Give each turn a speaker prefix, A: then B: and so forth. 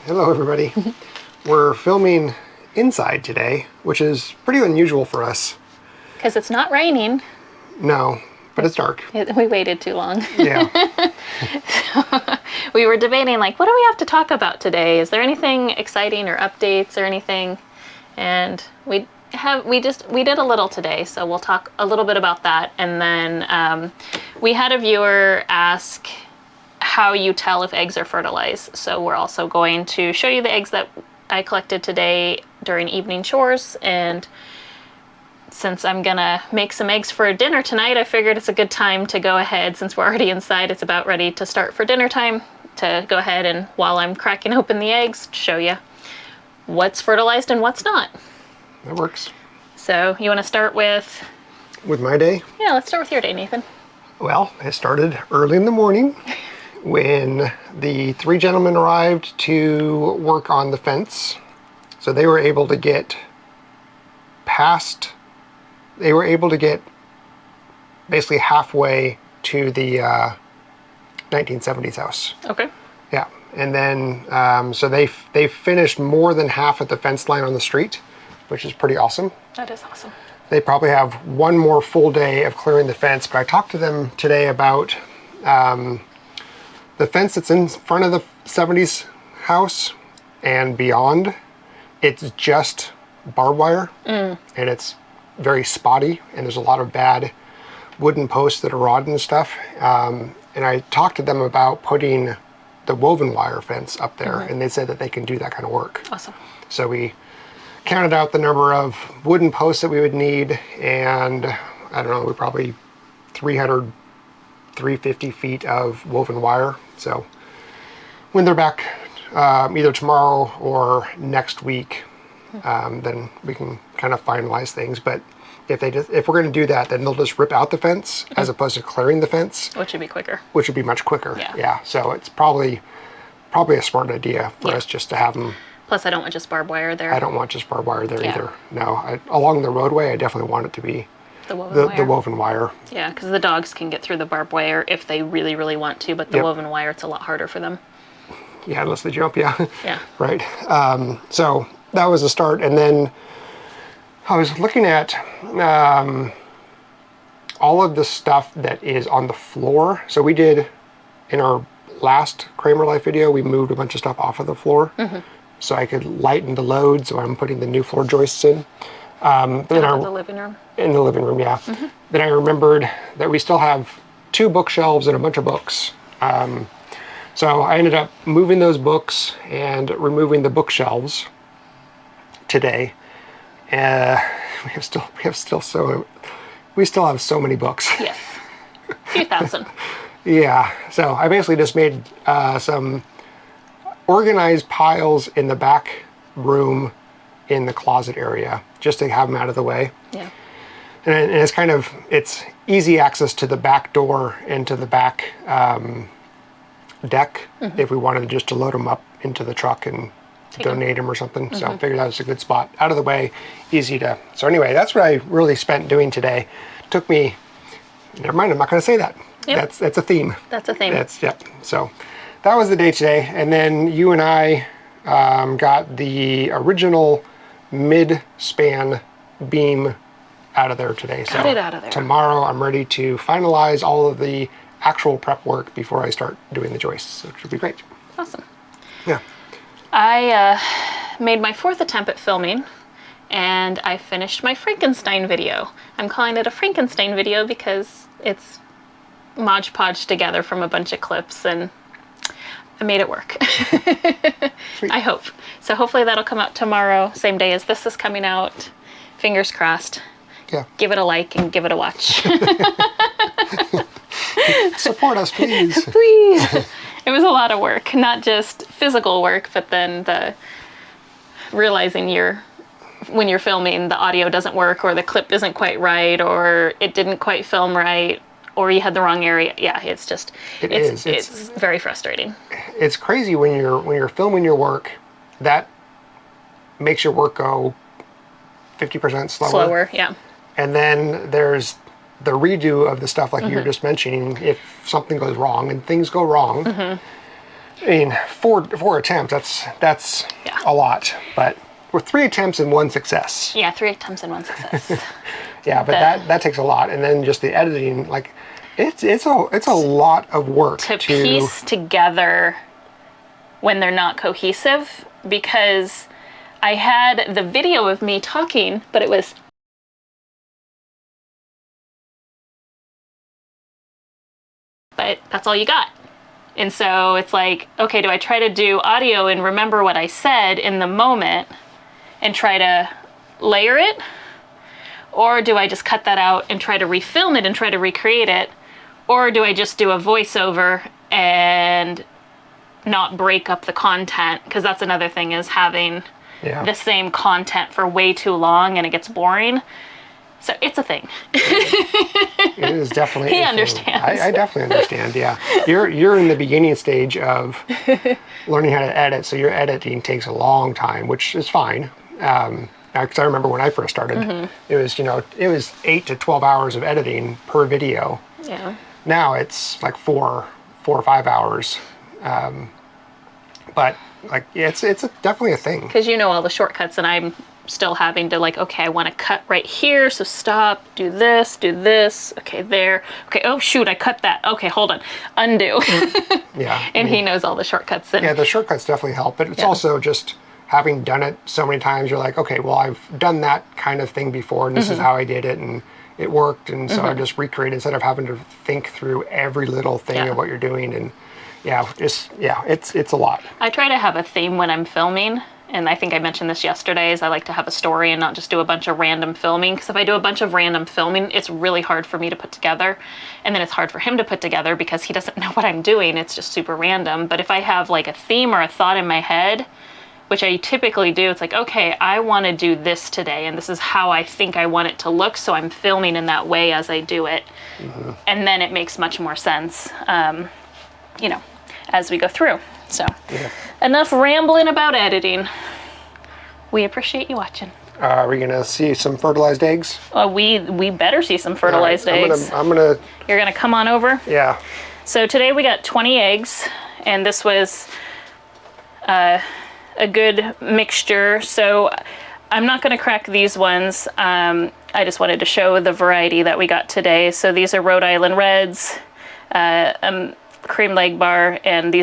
A: Hello, everybody. We're filming inside today, which is pretty unusual for us.
B: Because it's not raining.
A: No, but it's dark.
B: We waited too long.
A: Yeah.
B: So, we were debating, like, what do we have to talk about today? Is there anything exciting or updates or anything? And we did a little today, so we'll talk a little bit about that. And then we had a viewer ask how you tell if eggs are fertilized. So we're also going to show you the eggs that I collected today during evening chores. And since I'm gonna make some eggs for dinner tonight, I figured it's a good time to go ahead, since we're already inside, it's about ready to start for dinner time, to go ahead and, while I'm cracking open the eggs, show you what's fertilized and what's not.
A: That works.
B: So you want to start with?
A: With my day?
B: Yeah, let's start with your day, Nathan.
A: Well, I started early in the morning when the three gentlemen arrived to work on the fence. So they were able to get basically halfway to the 1970s house.
B: Okay.
A: Yeah, and then so they finished more than half of the fence line on the street, which is pretty awesome.
B: That is awesome.
A: They probably have one more full day of clearing the fence, but I talked to them today about the fence that's in front of the 70s house and beyond. It's just barbed wire, and it's very spotty, and there's a lot of bad wooden posts that are rotted and stuff. And I talked to them about putting the woven wire fence up there, and they said that they can do that kind of work.
B: Awesome.
A: So we counted out the number of wooden posts that we would need, and I don't know, we probably 350 feet of woven wire. So when they're back either tomorrow or next week, then we can kind of finalize things. But if we're going to do that, then they'll just rip out the fence as opposed to clearing the fence,
B: Which would be quicker.
A: which would be much quicker.
B: Yeah.
A: So it's probably a smart idea for us just to have them.
B: Plus, I don't want just barbed wire there.
A: I don't want just barbed wire there either. No, along the roadway, I definitely want it to be
B: the woven wire.
A: the woven wire.
B: Yeah, because the dogs can get through the barbed wire if they really, really want to, but the woven wire, it's a lot harder for them.
A: Yeah, unless they jump, yeah.
B: Yeah.
A: Right. So that was the start. And then I was looking at all of the stuff that is on the floor. So we did, in our last Kraemer Life video, we moved a bunch of stuff off of the floor so I could lighten the load, so I'm putting the new floor joists in.
B: In the living room?
A: In the living room, yeah. Then I remembered that we still have 2 bookshelves and a bunch of books. So I ended up moving those books and removing the bookshelves today. We still have so many books.
B: Yes. A few thousand.
A: Yeah. So I basically just made some organized piles in the back room in the closet area just to have them out of the way.
B: Yeah.
A: And it's easy access to the back door and to the back deck if we wanted just to load them up into the truck and donate them or something. So I figured that was a good spot. Out of the way, easy to... So anyway, that's what I really spent doing today. Took me... Never mind, I'm not going to say that.
B: Yep.
A: That's a theme.
B: That's a theme.
A: Yep. So that was the day today. And then you and I got the original mid-span beam out of there today.
B: Got it out of there.
A: Tomorrow I'm ready to finalize all of the actual prep work before I start doing the joists, which will be great.
B: Awesome.
A: Yeah.
B: I made my 4th attempt at filming, and I finished my Frankenstein video. I'm calling it a Frankenstein video because it's Mod Podge together from a bunch of clips, and I made it work. I hope. So hopefully that'll come out tomorrow, same day as this is coming out. Fingers crossed.
A: Yeah.
B: Give it a like and give it a watch.
A: Support us, please.
B: Please. It was a lot of work, not just physical work, but then the realizing when you're filming, the audio doesn't work, or the clip isn't quite right, or it didn't quite film right, or you had the wrong area. Yeah, it's very frustrating.
A: It's crazy when you're filming your work, that makes your work go 50% slower.
B: Slower, yeah.
A: And then there's the redo of the stuff like you were just mentioning. If something goes wrong, and things go wrong, I mean, four attempts, that's
B: Yeah.
A: a lot, but with 3 attempts and 1 success.
B: Yeah, 3 attempts and 1 success.
A: Yeah, but that takes a lot. And then just the editing, like, it's a lot of work
B: to piece together when they're not cohesive, because I had the video of me talking, but it was but that's all you got. And so it's like, okay, do I try to do audio and remember what I said in the moment and try to layer it? Or do I just cut that out and try to refilm it and try to recreate it? Or do I just do a voiceover and not break up the content? Because that's another thing, is having the same content for way too long and it gets boring. So it's a thing.
A: It is definitely.
B: He understands.
A: I definitely understand. Yeah, you're in the beginning stage of learning how to edit, so your editing takes a long time, which is fine. Because I remember when I first started, it was 8 to 12 hours of editing per video.
B: Yeah.
A: Now it's like 4 or 5 hours. But like it's definitely a thing.
B: Because you know all the shortcuts, and I'm still having to, like, okay, I want to cut right here, so stop, do this, okay, there, okay, oh shoot, I cut that, okay, hold on, undo.
A: Yeah.
B: And he knows all the shortcuts. And
A: yeah, the shortcuts definitely help, but it's also just having done it so many times, you're like, okay, well, I've done that kind of thing before, and this is how I did it, and it worked, and so I just recreate instead of having to think through every little thing of what you're doing, and it's a lot.
B: I try to have a theme when I'm filming, and I think I mentioned this yesterday, is I like to have a story and not just do a bunch of random filming, because if I do a bunch of random filming, it's really hard for me to put together, and then it's hard for him to put together because he doesn't know what I'm doing. It's just super random. But if I have like a theme or a thought in my head, which I typically do, it's like, okay, I want to do this today, and this is how I think I want it to look, so I'm filming in that way as I do it. And then it makes much more sense, as we go through. So, enough rambling about editing. We appreciate you watching.
A: Are we gonna see some fertilized eggs?
B: We better see some fertilized eggs.
A: I'm gonna.
B: You're gonna come on over?
A: Yeah.
B: So today we got 20 eggs, and this was a good mixture. So I'm not gonna crack these ones. I just wanted to show the variety that we got today. So these are Rhode Island Reds, cream leg bar, and these